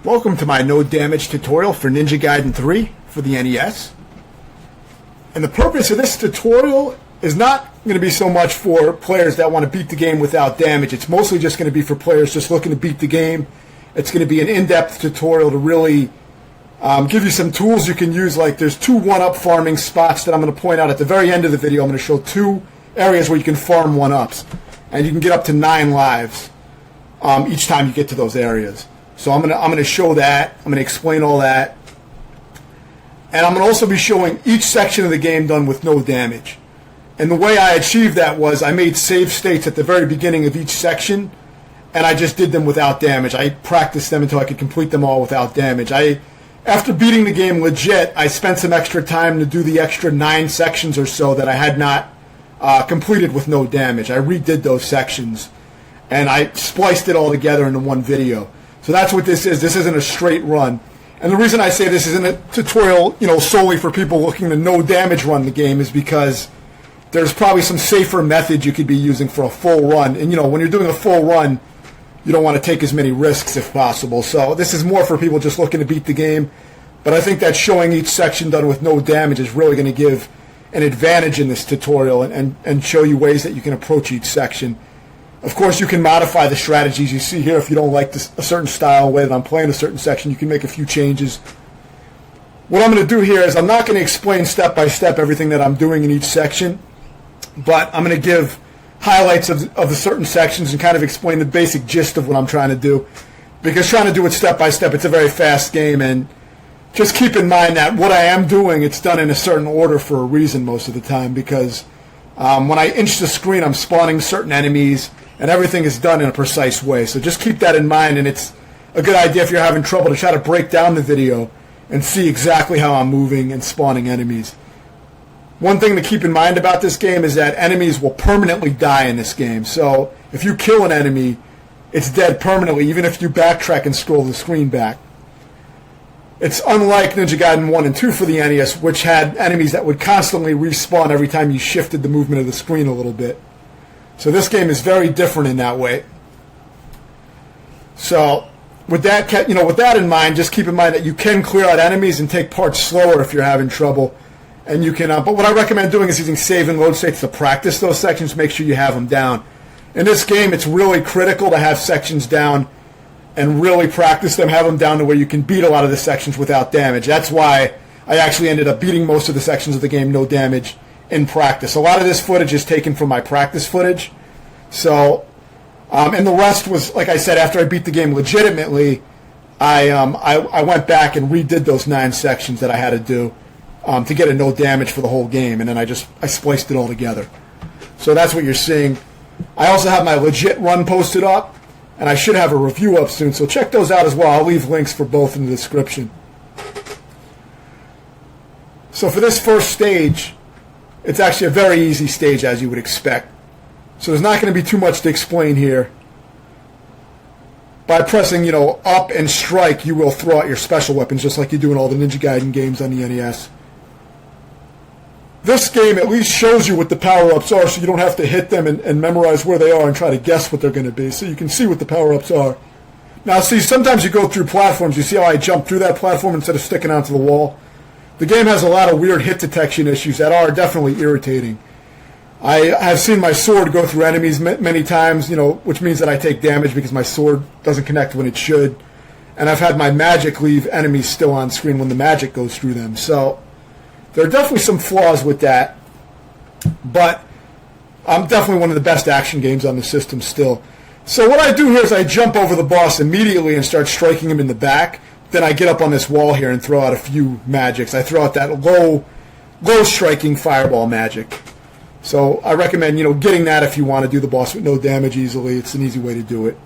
Welcome to my no damage tutorial for Ninja Gaiden 3 for the NES. And the purpose of this tutorial is not going to be so much for players that want to beat the game without damage. It's mostly just going to be for players just looking to beat the game. It's going to be an in-depth tutorial to really give you some tools you can use. Like there's 2 1-up farming spots that I'm going to point out at the very end of the video. I'm going to show 2 areas where you can farm 1-ups. And you can get up to 9 lives each time you get to those areas. So I'm gonna show that. I'm gonna explain all that, and I'm gonna also be showing each section of the game done with no damage. And the way I achieved that was I made save states at the very beginning of each section, and I just did them without damage. I practiced them until I could complete them all without damage. After beating the game legit, I spent some extra time to do the extra 9 sections or so that I had not completed with no damage. I redid those sections, and I spliced it all together into one video. So that's what this is. This isn't a straight run. And the reason I say this isn't a tutorial, solely for people looking to no damage run the game is because there's probably some safer methods you could be using for a full run. And when you're doing a full run, you don't want to take as many risks if possible. So this is more for people just looking to beat the game. But I think that showing each section done with no damage is really going to give an advantage in this tutorial and show you ways that you can approach each section. Of course, you can modify the strategies you see here. If you don't like a certain style, way that I'm playing a certain section, you can make a few changes. What I'm going to do here is I'm not going to explain step by step everything that I'm doing in each section, but I'm going to give highlights of the certain sections and kind of explain the basic gist of what I'm trying to do. Because trying to do it step by step, it's a very fast game, and just keep in mind that what I am doing, it's done in a certain order for a reason most of the time, because when I inch the screen, I'm spawning certain enemies, and everything is done in a precise way. So just keep that in mind, and it's a good idea if you're having trouble to try to break down the video and see exactly how I'm moving and spawning enemies. One thing to keep in mind about this game is that enemies will permanently die in this game. So if you kill an enemy, it's dead permanently, even if you backtrack and scroll the screen back. It's unlike Ninja Gaiden 1 and 2 for the NES, which had enemies that would constantly respawn every time you shifted the movement of the screen a little bit. So this game is very different in that way. So with that, with that in mind, just keep in mind that you can clear out enemies and take parts slower if you're having trouble. And you can, but what I recommend doing is using save and load states to practice those sections. Make sure you have them down. In this game, it's really critical to have sections down and really practice them. Have them down to where you can beat a lot of the sections without damage. That's why I actually ended up beating most of the sections of the game no damage in practice. A lot of this footage is taken from my practice footage. So, and the rest was, like I said, after I beat the game legitimately, I went back and redid those 9 sections that I had to do to get a no damage for the whole game, and then I spliced it all together. So that's what you're seeing. I also have my legit run posted up, and I should have a review up soon, so check those out as well. I'll leave links for both in the description. So for this first stage, it's actually a very easy stage, as you would expect. So there's not going to be too much to explain here. By pressing, up and strike, you will throw out your special weapons, just like you do in all the Ninja Gaiden games on the NES. This game at least shows you what the power-ups are, so you don't have to hit them and memorize where they are and try to guess what they're going to be. So you can see what the power-ups are. Now, see, sometimes you go through platforms. You see how I jumped through that platform instead of sticking onto the wall? The game has a lot of weird hit detection issues that are definitely irritating. I have seen my sword go through enemies many times, which means that I take damage because my sword doesn't connect when it should. And I've had my magic leave enemies still on screen when the magic goes through them. So there are definitely some flaws with that. But I'm definitely one of the best action games on the system still. So what I do here is I jump over the boss immediately and start striking him in the back. Then I get up on this wall here and throw out a few magics. I throw out that low striking fireball magic. So I recommend, getting that if you want to do the boss with no damage easily. It's an easy way to do it.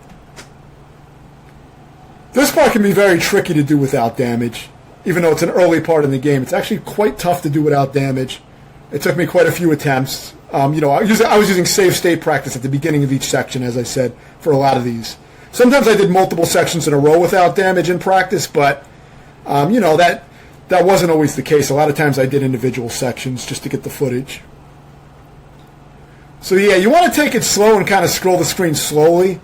This part can be very tricky to do without damage. Even though it's an early part in the game, it's actually quite tough to do without damage. It took me quite a few attempts. I was using save state practice at the beginning of each section, as I said, for a lot of these. Sometimes I did multiple sections in a row without damage in practice, but, that wasn't always the case. A lot of times I did individual sections just to get the footage. So yeah, you want to take it slow and kind of scroll the screen slowly,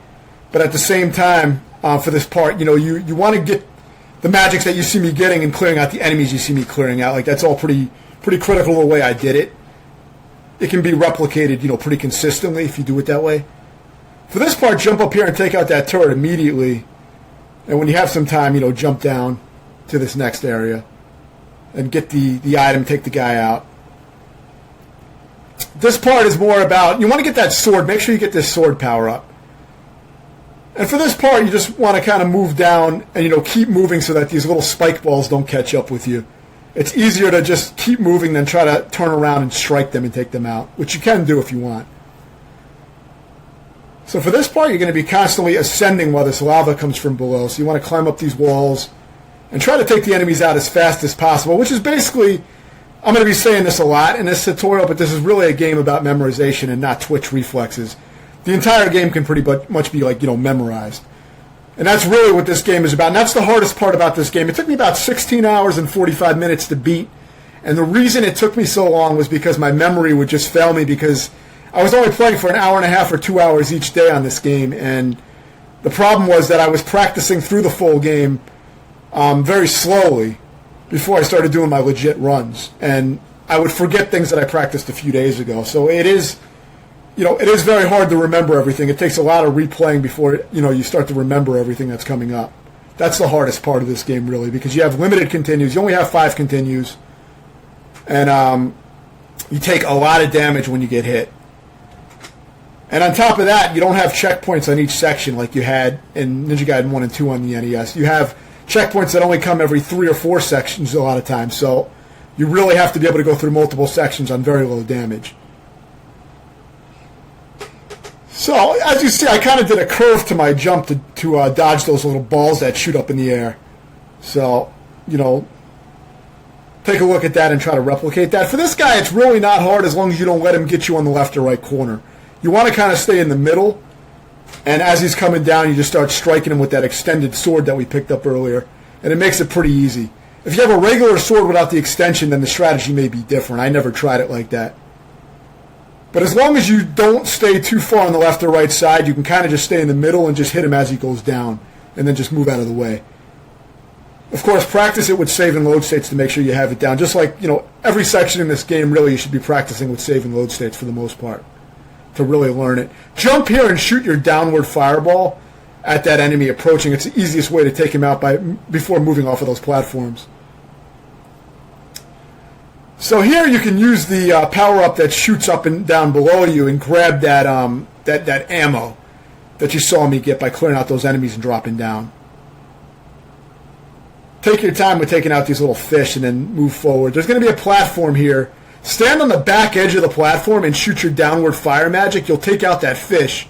but at the same time, for this part, you want to get the magics that you see me getting and clearing out the enemies you see me clearing out. Like, that's all pretty critical of the way I did it. It can be replicated, pretty consistently if you do it that way. For this part, jump up here and take out that turret immediately. And when you have some time, jump down to this next area and get the item, take the guy out. This part is more about, you want to get that sword. Make sure you get this sword power up. And for this part, you just want to kind of move down and, keep moving so that these little spike balls don't catch up with you. It's easier to just keep moving than try to turn around and strike them and take them out, which you can do if you want. So for this part, you're going to be constantly ascending while this lava comes from below. So you want to climb up these walls and try to take the enemies out as fast as possible, which is basically, I'm going to be saying this a lot in this tutorial, but this is really a game about memorization and not twitch reflexes. The entire game can pretty much be memorized. And that's really what this game is about. And that's the hardest part about this game. It took me about 16 hours and 45 minutes to beat. And the reason it took me so long was because my memory would just fail me, because I was only playing for an hour and a half or 2 hours each day on this game. And the problem was that I was practicing through the full game very slowly before I started doing my legit runs. And I would forget things that I practiced a few days ago. So it is very hard to remember everything. It takes a lot of replaying before, you start to remember everything that's coming up. That's the hardest part of this game, really, because you have limited continues. You only have 5 continues. And you take a lot of damage when you get hit. And on top of that, you don't have checkpoints on each section like you had in Ninja Gaiden 1 and 2 on the NES. You have checkpoints that only come every 3 or 4 sections a lot of times. So you really have to be able to go through multiple sections on very low damage. So, as you see, I kind of did a curve to my jump to dodge those little balls that shoot up in the air. So, take a look at that and try to replicate that. For this guy, it's really not hard as long as you don't let him get you on the left or right corner. You want to kind of stay in the middle, and as he's coming down, you just start striking him with that extended sword that we picked up earlier, and it makes it pretty easy. If you have a regular sword without the extension, then the strategy may be different. I never tried it like that. But as long as you don't stay too far on the left or right side, you can kind of just stay in the middle and just hit him as he goes down, and then just move out of the way. Of course, practice it with save and load states to make sure you have it down. Just like, every section in this game, really, you should be practicing with save and load states for the most part to really learn it. Jump here and shoot your downward fireball at that enemy approaching. It's the easiest way to take him out before moving off of those platforms. So here you can use the power-up that shoots up and down below you and grab that ammo that you saw me get by clearing out those enemies and dropping down. Take your time with taking out these little fish and then move forward. There's going to be a platform here. Stand on the back edge of the platform and shoot your downward fire magic. You'll take out that fish.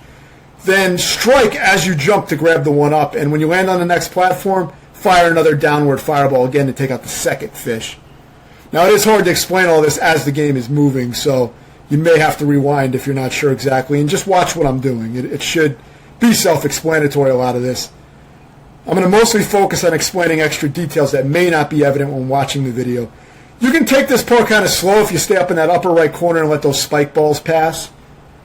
Then strike as you jump to grab the one up. And when you land on the next platform, fire another downward fireball again to take out the second fish. Now, it is hard to explain all this as the game is moving, so you may have to rewind if you're not sure exactly, and just watch what I'm doing. It should be self-explanatory, a lot of this. I'm going to mostly focus on explaining extra details that may not be evident when watching the video. You can take this part kind of slow if you stay up in that upper right corner and let those spike balls pass,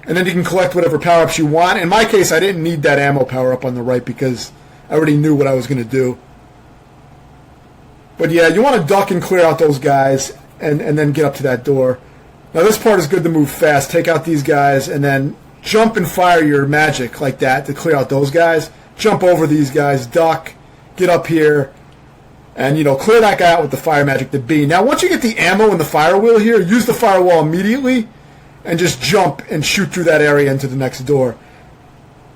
and then you can collect whatever power-ups you want. In my case, I didn't need that ammo power-up on the right because I already knew what I was going to do. But yeah, you want to duck and clear out those guys and then get up to that door. Now this part is good to move fast. Take out these guys and then jump and fire your magic like that to clear out those guys. Jump over these guys, duck, get up here, and clear that guy out with the fire magic, the B. Now once you get the ammo and the fire wheel here, use the firewall immediately and just jump and shoot through that area into the next door.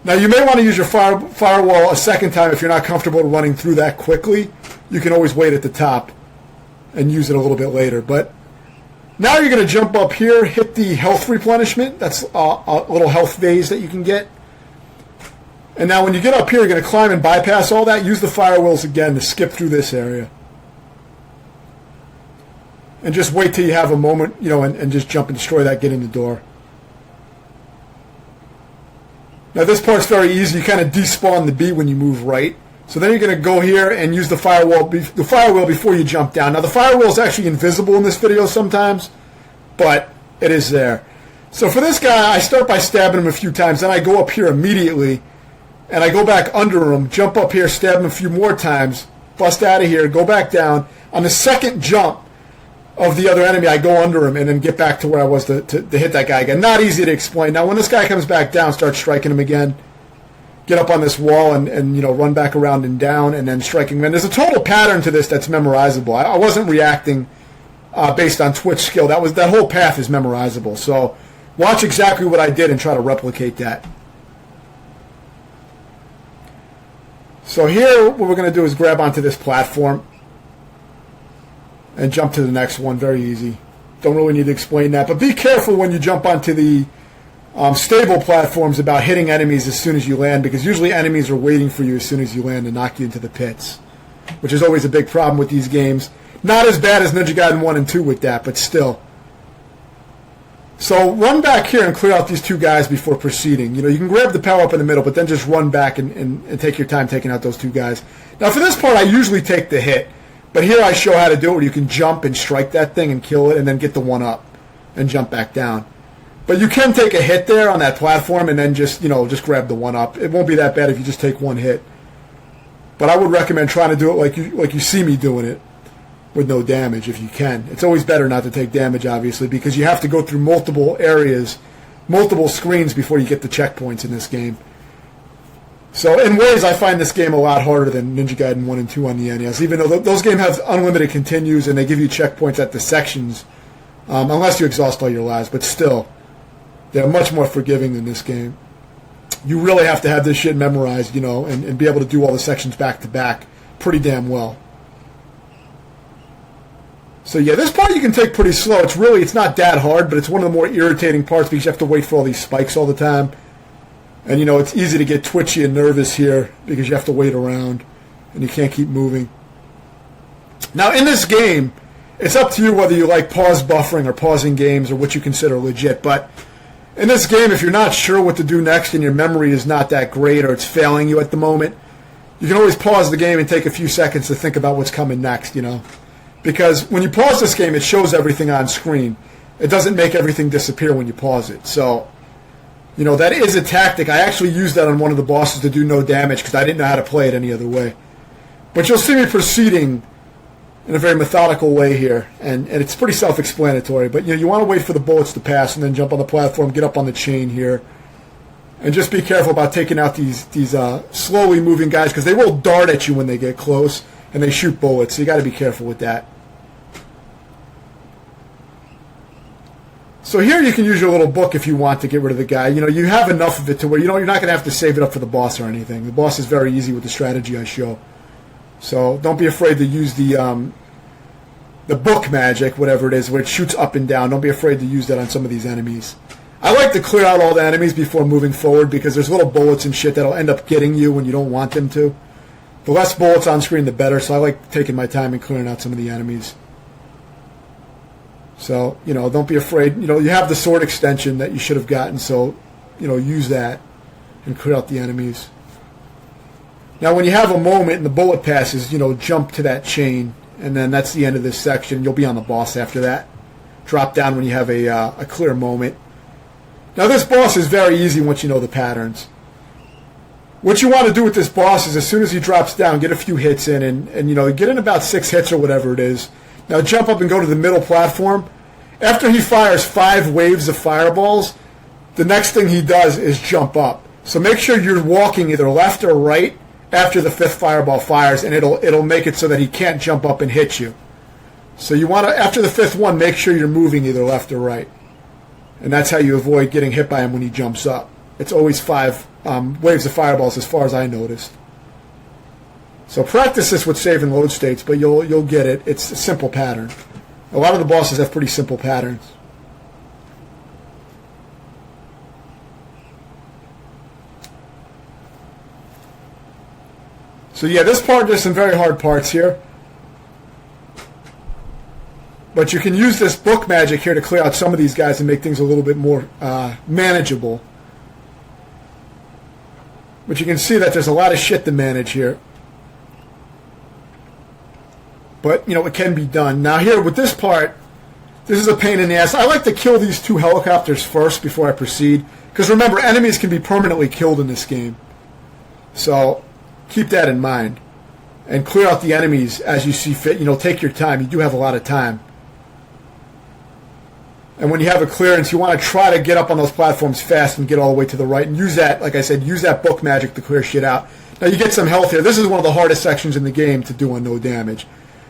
Now, you may want to use your firewall a second time if you're not comfortable running through that quickly. You can always wait at the top and use it a little bit later. But now you're going to jump up here, hit the health replenishment. That's a little health vase that you can get. And now when you get up here, you're going to climb and bypass all that. Use the fire wheels again to skip through this area. And just wait till you have a moment, and just jump and destroy that, get in the door. Now this part's very easy. You kind of despawn the bee when you move right. So then you're going to go here and use the fire wheel before you jump down. Now the fire wheel is actually invisible in this video sometimes, but it is there. So for this guy, I start by stabbing him a few times. Then I go up here immediately, and I go back under him, jump up here, stab him a few more times, bust out of here, go back down. On the second jump of the other enemy, I go under him and then get back to where I was to hit that guy again. Not easy to explain. Now, when this guy comes back down, start striking him again, get up on this wall and run back around and down and then striking him. And there's a total pattern to this that's memorizable. I wasn't reacting based on Twitch skill. That whole path is memorizable. So watch exactly what I did and try to replicate that. So here, what we're going to do is grab onto this platform and jump to the next one. Very easy. Don't really need to explain that. But be careful when you jump onto the stable platforms about hitting enemies as soon as you land, because usually enemies are waiting for you as soon as you land to knock you into the pits, which is always a big problem with these games. Not as bad as Ninja Gaiden 1 and 2 with that, but still. So run back here and clear out these two guys before proceeding. You can grab the power up in the middle, but then just run back and take your time taking out those two guys. Now for this part, I usually take the hit, but here I show how to do it where you can jump and strike that thing and kill it and then get the one up and jump back down. But you can take a hit there on that platform and then just grab the one up. It won't be that bad if you just take one hit. But I would recommend trying to do it like you see me doing it, with no damage if you can. It's always better not to take damage, obviously, because you have to go through multiple areas, multiple screens before you get the checkpoints in this game. So in ways, I find this game a lot harder than Ninja Gaiden 1 and 2 on the NES, even though those games have unlimited continues and they give you checkpoints at the sections, unless you exhaust all your lives, but still, they're much more forgiving than this game. You really have to have this shit memorized, and be able to do all the sections back to back pretty damn well. So yeah, this part you can take pretty slow. It's not that hard, but it's one of the more irritating parts because you have to wait for all these spikes all the time. And it's easy to get twitchy and nervous here because you have to wait around and you can't keep moving. Now in this game, it's up to you whether you like pause buffering or pausing games or what you consider legit. But in this game, if you're not sure what to do next and your memory is not that great or it's failing you at the moment, you can always pause the game and take a few seconds to think about what's coming next, Because when you pause this game, it shows everything on screen. It doesn't make everything disappear when you pause it. So, that is a tactic. I actually used that on one of the bosses to do no damage because I didn't know how to play it any other way. But you'll see me proceeding in a very methodical way here, and it's pretty self-explanatory. But you want to wait for the bullets to pass and then jump on the platform, get up on the chain here, and just be careful about taking out these slowly moving guys because they will dart at you when they get close, and they shoot bullets. So you got to be careful with that. So here you can use your little book if you want to get rid of the guy. You have enough of it to where you're not going to have to save it up for the boss or anything. The boss is very easy with the strategy I show. So don't be afraid to use the book magic, whatever it is, where it shoots up and down. Don't be afraid to use that on some of these enemies. I like to clear out all the enemies before moving forward because there's little bullets and shit that'll end up getting you when you don't want them to. The less bullets on screen, the better. So I like taking my time and clearing out some of the enemies. So, don't be afraid. You have the sword extension that you should have gotten, so, use that and clear out the enemies. Now, when you have a moment and the bullet passes, jump to that chain, and then that's the end of this section. You'll be on the boss after that. Drop down when you have a clear moment. Now, this boss is very easy once you know the patterns. What you want to do with this boss is as soon as he drops down, get a few hits in, and get in about 6 hits or whatever it is. Now jump up and go to the middle platform. After he fires 5 waves of fireballs, the next thing he does is jump up. So make sure you're walking either left or right after the 5th fireball fires, and it'll make it so that he can't jump up and hit you. So you want to, after the 5th one, make sure you're moving either left or right. And that's how you avoid getting hit by him when he jumps up. It's always 5 waves of fireballs as far as I noticed. So practice this with save and load states, but you'll get it. It's a simple pattern. A lot of the bosses have pretty simple patterns. So yeah, this part, there's some very hard parts here. But you can use this book magic here to clear out some of these guys and make things a little bit more manageable. But you can see that there's a lot of shit to manage here. But, it can be done. Now here, with this part, this is a pain in the ass. I like to kill these 2 helicopters first before I proceed. Because remember, enemies can be permanently killed in this game. So, keep that in mind. and clear out the enemies as you see fit. Take your time. You do have a lot of time. And when you have a clearance, you want to try to get up on those platforms fast and get all the way to the right. And use that, like I said, use that book magic to clear shit out. Now you get some health here. This is one of the hardest sections in the game to do on no damage.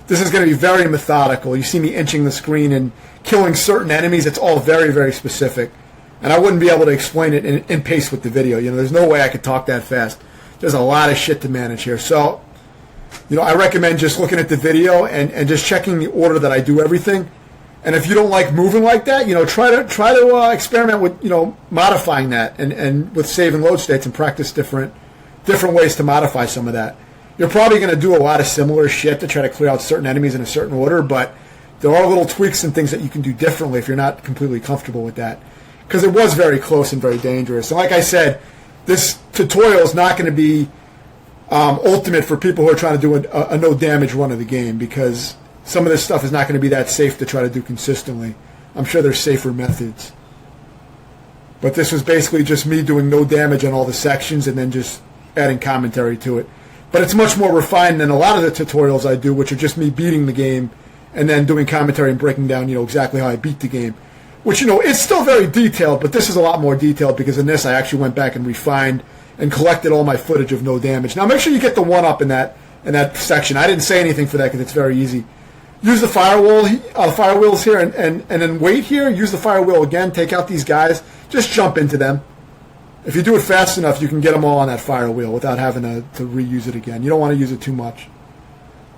This is going to be very methodical. You see me inching the screen and killing certain enemies. It's all very, very specific. And I wouldn't be able to explain it in pace with the video. There's no way I could talk that fast. There's a lot of shit to manage here. So, I recommend just looking at the video and just checking the order that I do everything. And if you don't like moving like that, try to experiment with, modifying that and with save and load states and practice different ways to modify some of that. You're probably going to do a lot of similar shit to try to clear out certain enemies in a certain order, but there are little tweaks and things that you can do differently if you're not completely comfortable with that. Because it was very close and very dangerous. And like I said, this tutorial is not going to be ultimate for people who are trying to do a no damage run of the game, because some of this stuff is not going to be that safe to try to do consistently. I'm sure there's safer methods. But this was basically just me doing no damage on all the sections and then just adding commentary to it. But it's much more refined than a lot of the tutorials I do, which are just me beating the game and then doing commentary and breaking down, exactly how I beat the game. Which, it's still very detailed, but this is a lot more detailed because in this I actually went back and refined and collected all my footage of no damage. Now make sure you get the one-up in that section. I didn't say anything for that because it's very easy. Use the fire wheels here and then wait here. Use the fire wheel again. Take out these guys. Just jump into them. If you do it fast enough, you can get them all on that fire wheel without having to reuse it again. You don't want to use it too much.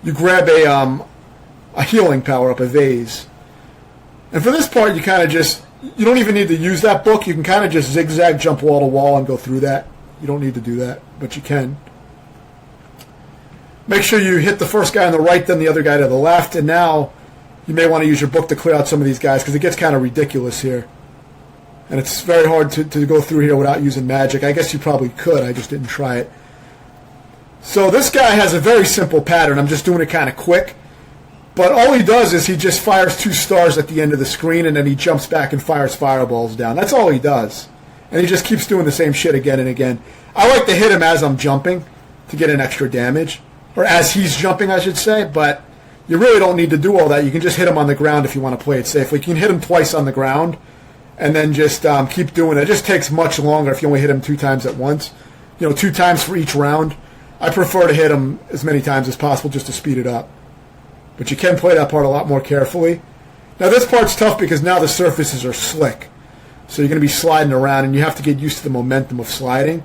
You grab a healing power-up, a vase. And for this part, you kind of just, you don't even need to use that book. You can kind of just zigzag, jump wall to wall, and go through that. You don't need to do that, but you can. Make sure you hit the first guy on the right, then the other guy to the left, and now you may want to use your book to clear out some of these guys because it gets kind of ridiculous here. And it's very hard to go through here without using magic. I guess you probably could. I just didn't try it. So this guy has a very simple pattern. I'm just doing it kind of quick. But all he does is he just fires 2 stars at the end of the screen, and then he jumps back and fires fireballs down. That's all he does. And he just keeps doing the same shit again and again. I like to hit him as I'm jumping to get an extra damage. Or as he's jumping, I should say. But you really don't need to do all that. You can just hit him on the ground if you want to play it safely. You can hit him twice on the ground and then just keep doing it. It just takes much longer if you only hit him 2 times at once. 2 times for each round. I prefer to hit him as many times as possible just to speed it up. But you can play that part a lot more carefully. Now this part's tough because now the surfaces are slick. So you're going to be sliding around and you have to get used to the momentum of sliding.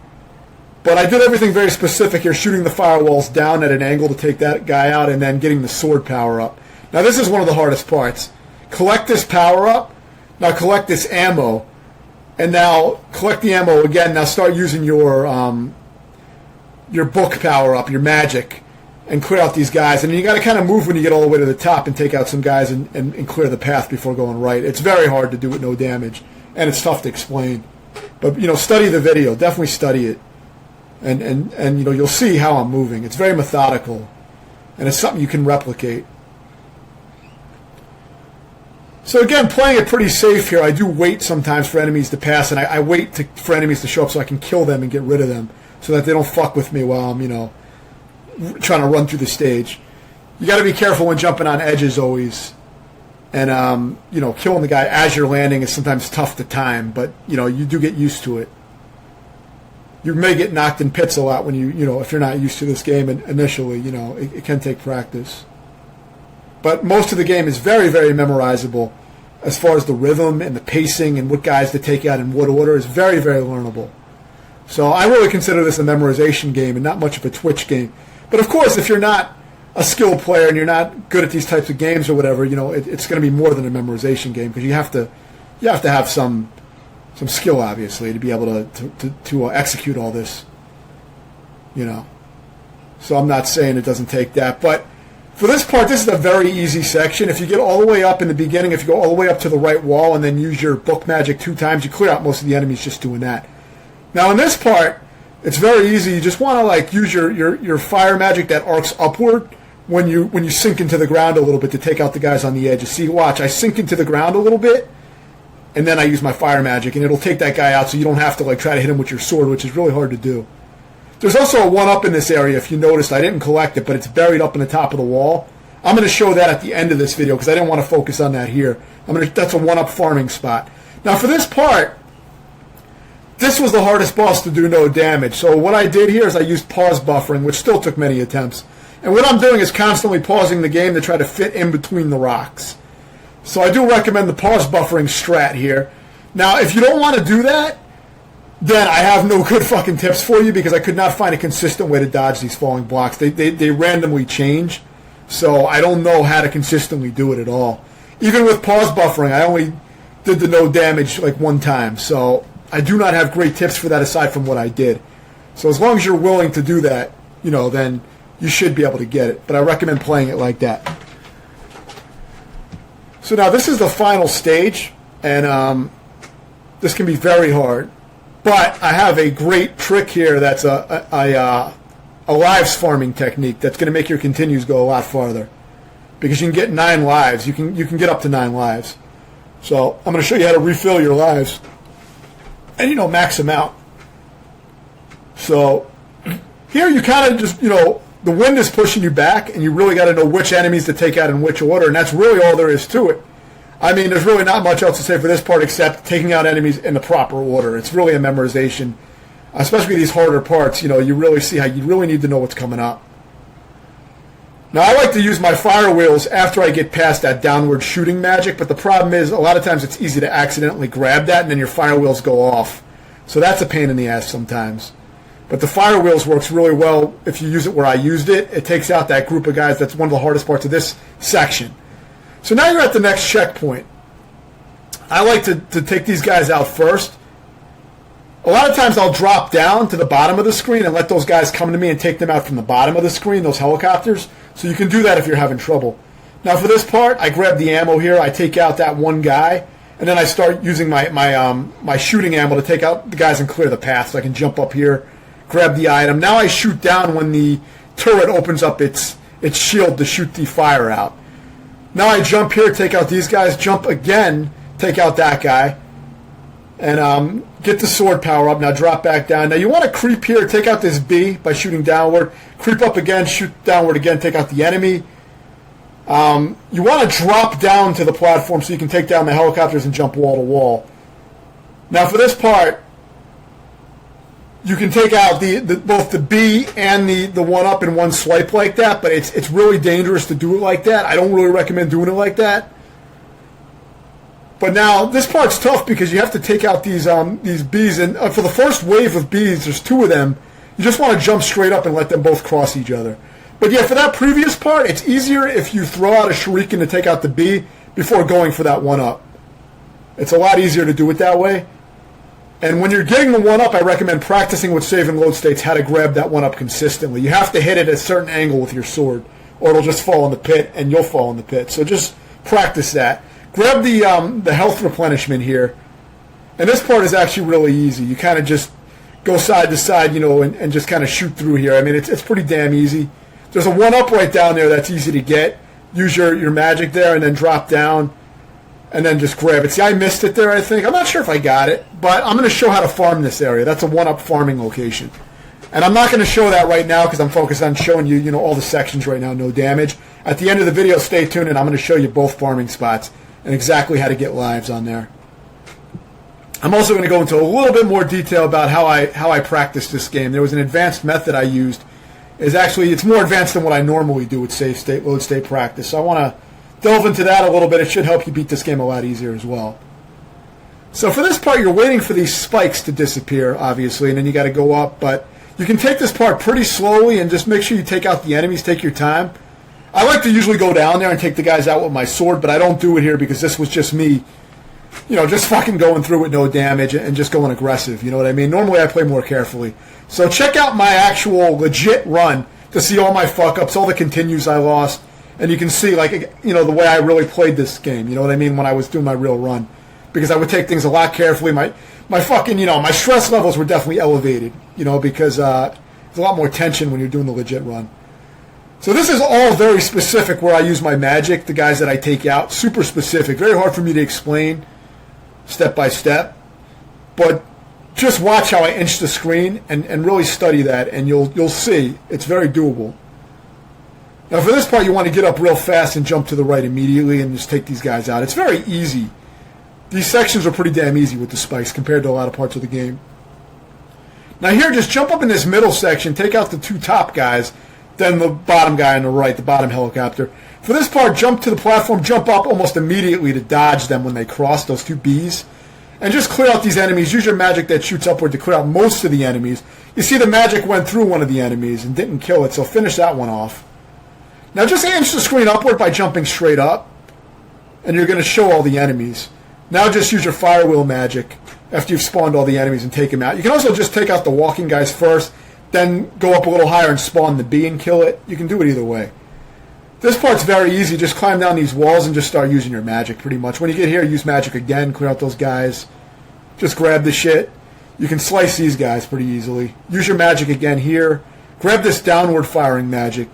But I did everything very specific here, shooting the firewalls down at an angle to take that guy out and then getting the sword power up. Now this is one of the hardest parts. Collect this power up. Now collect this ammo, and now collect the ammo again. Now start using your book power up, your magic, and clear out these guys. And you got to kind of move when you get all the way to the top and take out some guys and clear the path before going right. It's very hard to do with no damage, and it's tough to explain. But study the video. Definitely study it, and you'll see how I'm moving. It's very methodical, and it's something you can replicate. So again, playing it pretty safe here. I do wait sometimes for enemies to pass, and I wait for enemies to show up so I can kill them and get rid of them, so that they don't fuck with me while I'm, trying to run through the stage. You got to be careful when jumping on edges always, and killing the guy as you're landing is sometimes tough to time, but you do get used to it. You may get knocked in pits a lot when if you're not used to this game initially. It can take practice. But most of the game is very, very memorizable as far as the rhythm and the pacing and what guys to take out in what order is very, very learnable. So I really consider this a memorization game and not much of a Twitch game. But of course, if you're not a skilled player and you're not good at these types of games or whatever, it's going to be more than a memorization game because you have to have some skill, obviously, to be able to execute all this. So I'm not saying it doesn't take that, but for this part, this is a very easy section. If you get all the way up in the beginning, if you go all the way up to the right wall and then use your book magic 2 times, you clear out most of the enemies just doing that. Now in this part, it's very easy. You just want to use your fire magic that arcs upward when you sink into the ground a little bit to take out the guys on the edge. You see, watch, I sink into the ground a little bit, and then I use my fire magic, and it'll take that guy out so you don't have to try to hit him with your sword, which is really hard to do. There's also a 1-up in this area. If you noticed, I didn't collect it, but it's buried up in the top of the wall. I'm going to show that at the end of this video because I didn't want to focus on that here. That's a 1-up farming spot. Now for this part, this was the hardest boss to do no damage. So what I did here is I used pause buffering, which still took many attempts. And what I'm doing is constantly pausing the game to try to fit in between the rocks. So I do recommend the pause buffering strat here. Now, if you don't want to do that, then I have no good fucking tips for you because I could not find a consistent way to dodge these falling blocks. They randomly change, so I don't know how to consistently do it at all. Even with pause buffering, I only did the no damage like one time, so I do not have great tips for that aside from what I did. So as long as you're willing to do that, then you should be able to get it. But I recommend playing it like that. So now this is the final stage, and this can be very hard. But I have a great trick here that's a lives farming technique that's going to make your continues go a lot farther. Because you can get 9 lives. You can get up to 9 lives. So I'm going to show you how to refill your lives. And, max them out. So here you kind of just, the wind is pushing you back, and you really got to know which enemies to take out in which order, and that's really all there is to it. I mean, there's really not much else to say for this part except taking out enemies in the proper order. It's really a memorization, especially these harder parts. You really see how you really need to know what's coming up. Now, I like to use my fire wheels after I get past that downward shooting magic, but the problem is a lot of times it's easy to accidentally grab that, and then your fire wheels go off. So that's a pain in the ass sometimes. But the fire wheels works really well if you use it where I used it. It takes out that group of guys. That's one of the hardest parts of this section. So now you're at the next checkpoint. I like to take these guys out first. A lot of times I'll drop down to the bottom of the screen and let those guys come to me and take them out from the bottom of the screen, those helicopters. So you can do that if you're having trouble. Now for this part, I grab the ammo here. I take out that one guy, and then I start using my shooting ammo to take out the guys and clear the path so I can jump up here, grab the item. Now I shoot down when the turret opens up its shield to shoot the fire out. Now I jump here, take out these guys, jump again, take out that guy, and get the sword power up. Now drop back down. Now you want to creep here, take out this bee by shooting downward, creep up again, shoot downward again, take out the enemy. You want to drop down to the platform so you can take down the helicopters and jump wall to wall. Now for this part, you can take out both the bee and the 1-up in one swipe like that, but it's really dangerous to do it like that. I don't really recommend doing it like that. But now this part's tough because you have to take out these bees, and for the first wave of bees, there's 2 of them. You just want to jump straight up and let them both cross each other. But yeah, for that previous part, it's easier if you throw out a shuriken to take out the bee before going for that 1-up. It's a lot easier to do it that way. And when you're getting the 1-up, I recommend practicing with save and load states how to grab that 1-up consistently. You have to hit it at a certain angle with your sword, or it'll just fall in the pit, and you'll fall in the pit. So just practice that. Grab the health replenishment here. And this part is actually really easy. You kind of just go side to side, and just kind of shoot through here. I mean, it's pretty damn easy. There's a 1-up right down there that's easy to get. Use your magic there and then drop down. And then just grab it. See, I missed it there, I think. I'm not sure if I got it, but I'm going to show how to farm this area. That's a 1-up farming location. And I'm not going to show that right now because I'm focused on showing you, all the sections right now, no damage. At the end of the video, stay tuned, and I'm going to show you both farming spots and exactly how to get lives on there. I'm also going to go into a little bit more detail about how I practice this game. There was an advanced method I used. It's more advanced than what I normally do with save state, load state practice. So I want to delve into that a little bit. It should help you beat this game a lot easier as well. So for this part, you're waiting for these spikes to disappear, obviously, and then you got to go up. But you can take this part pretty slowly and just make sure you take out the enemies. Take your time. I like to usually go down there and take the guys out with my sword, but I don't do it here because this was just me, just fucking going through with no damage and just going aggressive. You know what I mean? Normally I play more carefully. So check out my actual legit run to see all my fuck-ups, all the continues I lost. And you can see, the way I really played this game, you know what I mean, when I was doing my real run. Because I would take things a lot carefully. My fucking, my stress levels were definitely elevated, because there's a lot more tension when you're doing the legit run. So this is all very specific where I use my magic, the guys that I take out. Super specific. Very hard for me to explain step by step. But just watch how I inch the screen and really study that, and you'll see it's very doable. Now for this part, you want to get up real fast and jump to the right immediately and just take these guys out. It's very easy. These sections are pretty damn easy with the spikes compared to a lot of parts of the game. Now here, just jump up in this middle section, take out the two top guys, then the bottom guy on the right, the bottom helicopter. For this part, jump to the platform, jump up almost immediately to dodge them when they cross those two Bs. And just clear out these enemies. Use your magic that shoots upward to clear out most of the enemies. You see the magic went through one of the enemies and didn't kill it, so finish that one off. Now just inch the screen upward by jumping straight up, and you're going to show all the enemies. Now just use your fire wheel magic after you've spawned all the enemies and take them out. You can also just take out the walking guys first, then go up a little higher and spawn the bee and kill it. You can do it either way. This part's very easy. Just climb down these walls and just start using your magic pretty much. When you get here, use magic again, clear out those guys. Just grab the shit. You can slice these guys pretty easily. Use your magic again here. Grab this downward firing magic.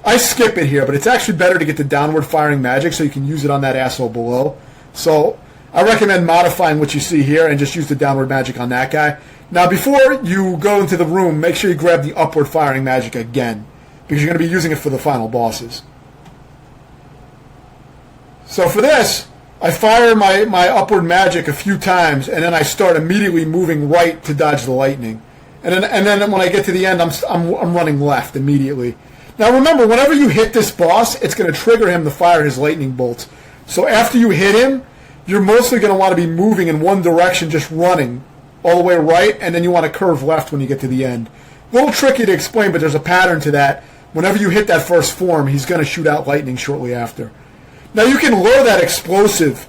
I skip it here, but it's actually better to get the downward firing magic so you can use it on that asshole below. So I recommend modifying what you see here and just use the downward magic on that guy. Now before you go into the room, make sure you grab the upward firing magic again, because you're going to be using it for the final bosses. So for this, I fire my upward magic a few times, and then I start immediately moving right to dodge the lightning. And then when I get to the end, I'm running left immediately. Now remember, whenever you hit this boss, it's going to trigger him to fire his lightning bolts. So after you hit him, you're mostly going to want to be moving in one direction, just running all the way right, and then you want to curve left when you get to the end. A little tricky to explain, but there's a pattern to that. Whenever you hit that first form, he's going to shoot out lightning shortly after. Now you can lure that explosive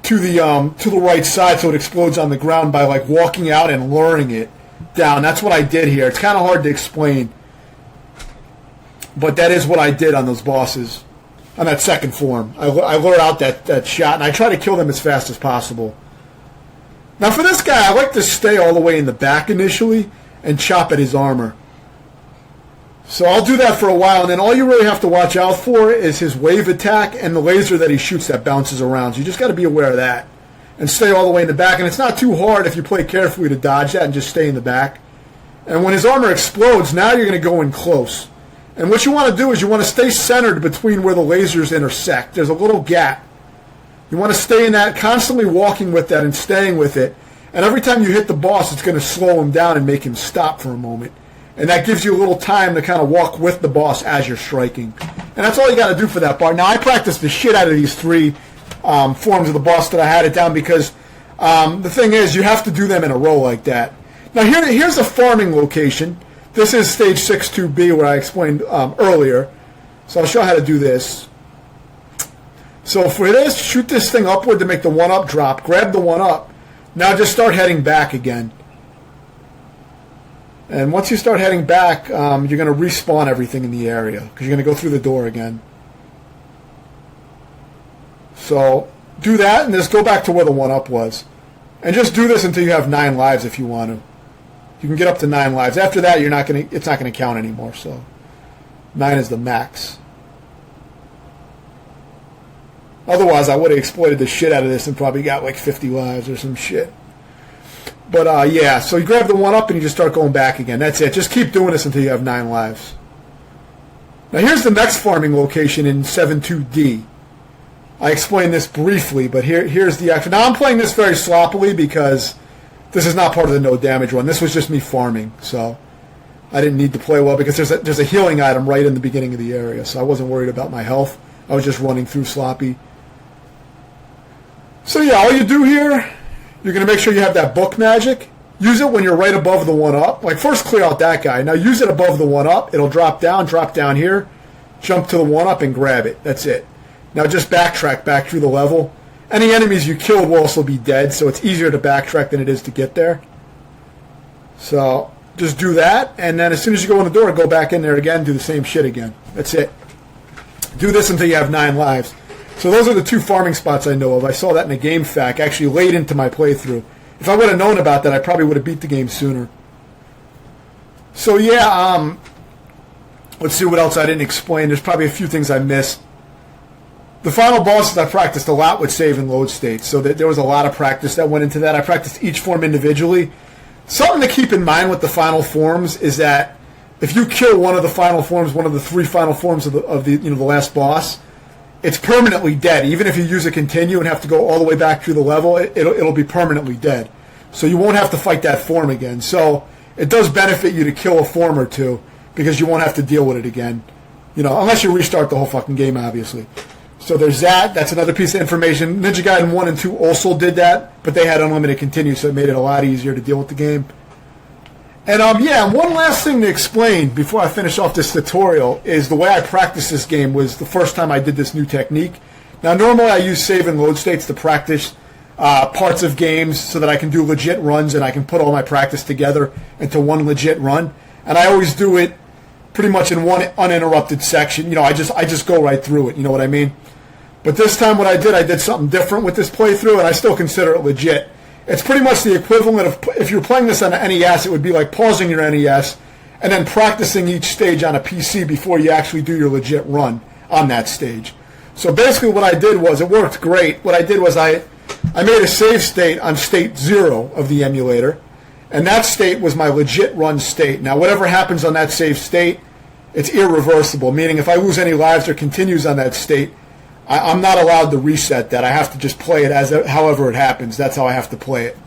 to the right side so it explodes on the ground by like walking out and luring it down. That's what I did here. It's kind of hard to explain, but that is what I did on those bosses, on that second form. I lured out that shot, and I try to kill them as fast as possible. Now for this guy, I like to stay all the way in the back initially and chop at his armor. So I'll do that for a while, and then all you really have to watch out for is his wave attack and the laser that he shoots that bounces around. So you just got to be aware of that and stay all the way in the back. And it's not too hard if you play carefully to dodge that and just stay in the back. And when his armor explodes, now you're going to go in close. And what you want to do is you want to stay centered between where the lasers intersect. There's a little gap. You want to stay in that, constantly walking with that and staying with it. And every time you hit the boss, it's going to slow him down and make him stop for a moment. And that gives you a little time to kind of walk with the boss as you're striking. And that's all you got to do for that part. Now, I practiced the shit out of these three forms of the boss that I had it down because the thing is, you have to do them in a row like that. Now, here's a farming location. This is stage 6-2B where I explained earlier. So I'll show you how to do this. So for this, shoot this thing upward to make the 1-up drop. Grab the 1-up. Now just start heading back again. And once you start heading back, you're going to respawn everything in the area because you're going to go through the door again. So do that and just go back to where the 1-up was. And just do this until you have 9 lives if you want to. You can get up to 9 lives. After that, it's not going to count anymore. So 9 is the max. Otherwise, I would have exploited the shit out of this and probably got like 50 lives or some shit. But, yeah, so you grab the 1-up and you just start going back again. That's it. Just keep doing this until you have 9 lives. Now, here's the next farming location in 7-2D. I explained this briefly, but here's the action. Now, I'm playing this very sloppily because this is not part of the no damage run. This was just me farming, so I didn't need to play well because there's a healing item right in the beginning of the area, so I wasn't worried about my health. I was just running through sloppy. So, yeah, all you do here, you're going to make sure you have that book magic. Use it when you're right above the 1-up. Like, first clear out that guy. Now use it above the 1-up. It'll drop down here, jump to the 1-up, and grab it. That's it. Now just backtrack back through the level. Any enemies you killed will also be dead, so it's easier to backtrack than it is to get there. So just do that, and then as soon as you go in the door, go back in there again, do the same shit again. That's it. Do this until you have 9 lives. So those are the 2 farming spots I know of. I saw that in a game fact, actually late into my playthrough. If I would have known about that, I probably would have beat the game sooner. So yeah, let's see what else I didn't explain. There's probably a few things I missed. The final bosses I practiced a lot with save and load states, so there was a lot of practice that went into that. I practiced each form individually. something to keep in mind with the final forms is that if you kill one of the final forms, one of the 3 final forms of the the last boss, it's permanently dead. Even if you use a continue and have to go all the way back through the level, it'll be permanently dead. So you won't have to fight that form again. So it does benefit you to kill a form or two because you won't have to deal with it again. Unless you restart the whole fucking game, obviously. So there's that. That's another piece of information. Ninja Gaiden 1 and 2 also did that, but they had unlimited continue, so it made it a lot easier to deal with the game. And one last thing to explain before I finish off this tutorial is the way I practiced this game was the first time I did this new technique. Now, normally I use save and load states to practice parts of games so that I can do legit runs and I can put all my practice together into one legit run. And I always do it pretty much in one uninterrupted section. I just go right through it. You know what I mean? But this time what I did something different with this playthrough, and I still consider it legit. It's pretty much the equivalent of, if you're playing this on an NES, it would be like pausing your NES and then practicing each stage on a PC before you actually do your legit run on that stage. So basically what I did was, it worked great. What I did was I made a save state on state 0 of the emulator, and that state was my legit run state. Now whatever happens on that save state, it's irreversible, meaning if I lose any lives or continues on that state, I'm not allowed to reset that. I have to just play it however it happens. That's how I have to play it.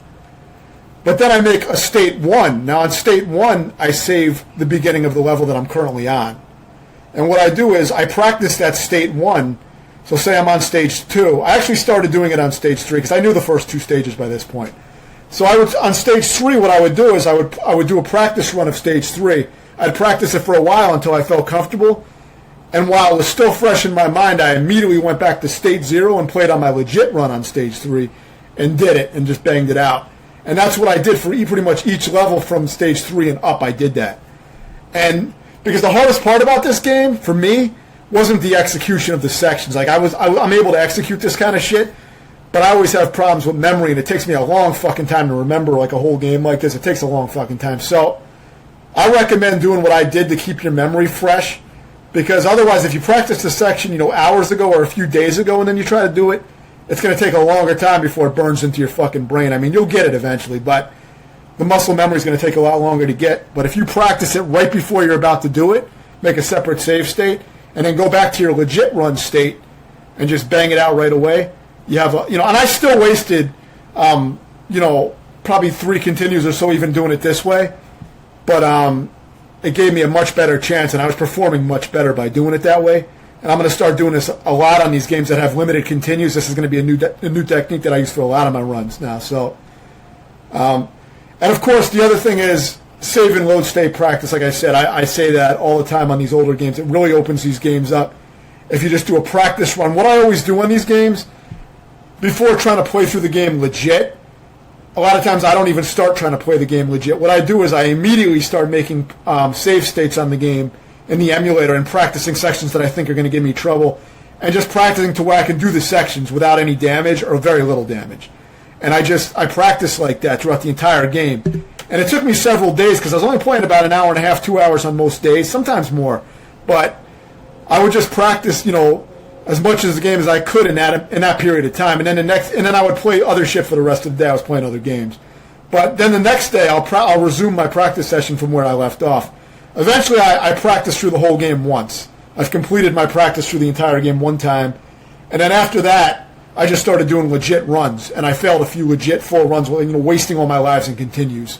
But then I make a state 1. Now on state 1, I save the beginning of the level that I'm currently on. And what I do is I practice that state 1. So say I'm on stage 2. I actually started doing it on stage 3 because I knew the first 2 stages by this point. So on stage 3, what I would do is I would do a practice run of stage 3. I'd practice it for a while until I felt comfortable. And while it was still fresh in my mind, I immediately went back to stage 0 and played on my legit run on stage 3 and did it and just banged it out. And that's what I did for pretty much each level from stage 3 and up. I did that. And because the hardest part about this game, for me, wasn't the execution of the sections. Like I'm able to execute this kind of shit, but I always have problems with memory, and it takes me a long fucking time to remember like a whole game like this. It takes a long fucking time. So I recommend doing what I did to keep your memory fresh. Because otherwise, if you practice the section, hours ago or a few days ago, and then you try to do it, it's going to take a longer time before it burns into your fucking brain. I mean, you'll get it eventually, but the muscle memory is going to take a lot longer to get. But if you practice it right before you're about to do it, make a separate save state, and then go back to your legit run state and just bang it out right away, you have and I still wasted, probably 3 continues or so even doing it this way, but it gave me a much better chance, and I was performing much better by doing it that way. And I'm going to start doing this a lot on these games that have limited continues. This is going to be a new technique that I use for a lot of my runs now. So, and of course, the other thing is save and load state practice. Like I said, I say that all the time on these older games. It really opens these games up. If you just do a practice run, what I always do on these games, before trying to play through the game legit, a lot of times I don't even start trying to play the game legit. What I do is I immediately start making save states on the game in the emulator and practicing sections that I think are going to give me trouble, and just practicing to where I can do the sections without any damage or very little damage. And I practice like that throughout the entire game. And it took me several days because I was only playing about an hour and a half, 2 hours on most days, sometimes more. But I would just practice, as much as the game as I could in that period of time, and then I would play other shit for the rest of the day. I was playing other games, but then the next day I'll resume my practice session from where I left off. Eventually, I practiced through the whole game once. I've completed my practice through the entire game one time, and then after that, I just started doing legit runs, and I failed a few legit full runs, wasting all my lives and continues.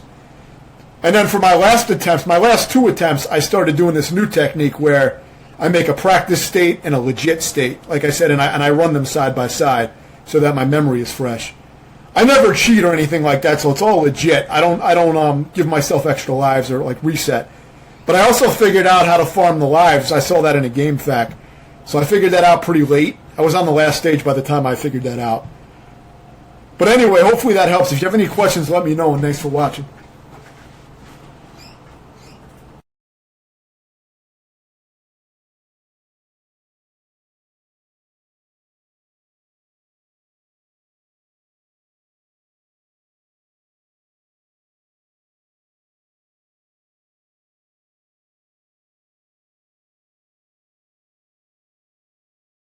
And then for my last 2 attempts, I started doing this new technique where I make a practice state and a legit state, like I said, and I run them side by side so that my memory is fresh. I never cheat or anything like that, so it's all legit. I don't give myself extra lives or like reset. But I also figured out how to farm the lives. I saw that in a game fact, so I figured that out pretty late. I was on the last stage by the time I figured that out. But anyway, hopefully that helps. If you have any questions, let me know, and thanks for watching.